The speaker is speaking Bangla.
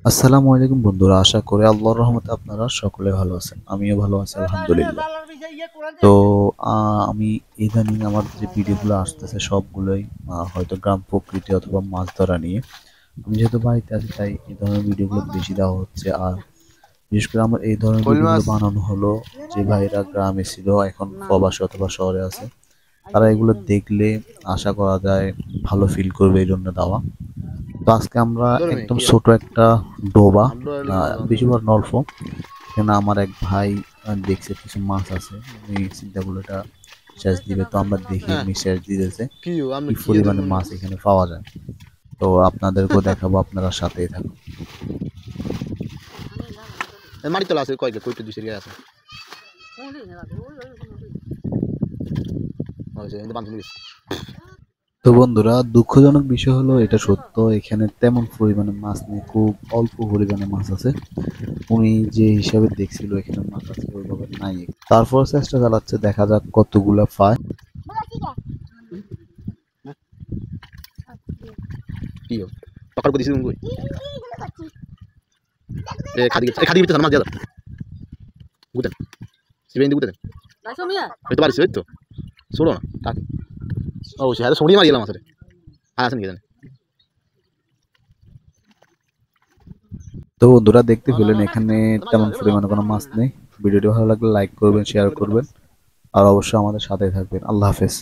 আসসালামু আলাইকুম বন্ধুরা, আশা করি আল্লাহর রহমতে আপনারা সকলে ভালো আছেন। আমিও ভালো আছি আলহামদুলিল্লাহ। তো আমি ইদানিং আমার যে ভিডিওগুলো আসতেছে সবগুলোই হয়তো গ্রাম প্রকৃতি অথবা মাছ ধরা নিয়ে। আমি যেহেতু বাড়িতে আছি তাই এই ধরনের ভিডিওগুলো বেশি দেওয়া হচ্ছে। আর বিশেষ করে আমার এই ধরনের শোল ভিডিওগুলো মাছ। বানানো হলো যে ভাইরা গ্রামে ছিল এখন প্রবাসী অথবা শহরে আছে, তারা এগুলো দেখলে আশা করা যায় ভালো ফিল করবে, এই জন্য দেওয়া। তো আজকে আমরা ধরবে একদম কি ছোট একটা ডোবা, আমরা এলাম না জানো। বেশিরভাগ নলফো, এখানে আমার এক ভাই দেখছে কিছু মাছ আছে। উনি চিন্তা করলো এটা সেচ দিবে, তো আমরা দেখি হ্যাঁ, উনি সেচ দিতেছে। কি আমি কি কি পরিমাণে ধরবো না। মাছ এখানে পাওয়া যায় তো আপনাদেরকেও দেখাবো, আপনারা সাথেই থাকুন। মাটি তোলা আছে কয়টা কয়টা দুই সিরিয়া আছে। হয়েছে কিন্তু বান্ধব গেছে। তো বন্ধুরা, দুঃখজনক বিষয় হলো এটা সত্য, এখানে তেমন পরিমাণে মাছ নেই, খুব অল্প পরিমাণে মাছ আছে। উনি যে হিসাবে দেখছিল এখানে মাছ আছে ওইভাবে নাই। তারপর চেষ্টা চালাচ্ছে, দেখা যাক কতগুলা পায়। কি পাকার করে দিছি কই এ খাদি বিতে মাছ দিয়া গুতেন সিবেন গুতেন এই তো পারছি ওই তো ছোড়ো না কাকে ও সে হাতে সরিয়ে মারিলাম আসলে আর আছেন কি জানেন। তো বন্ধুরা, দেখতে পেলেন এখানে তেমন পরিমাণে কোনো মাছ নেই। ভিডিওটি ভালো লাগলে লাইক করবেন, শেয়ার করবেন, আর অবশ্যই আমাদের সাথে থাকবেন। আল্লাহ হাফেজ।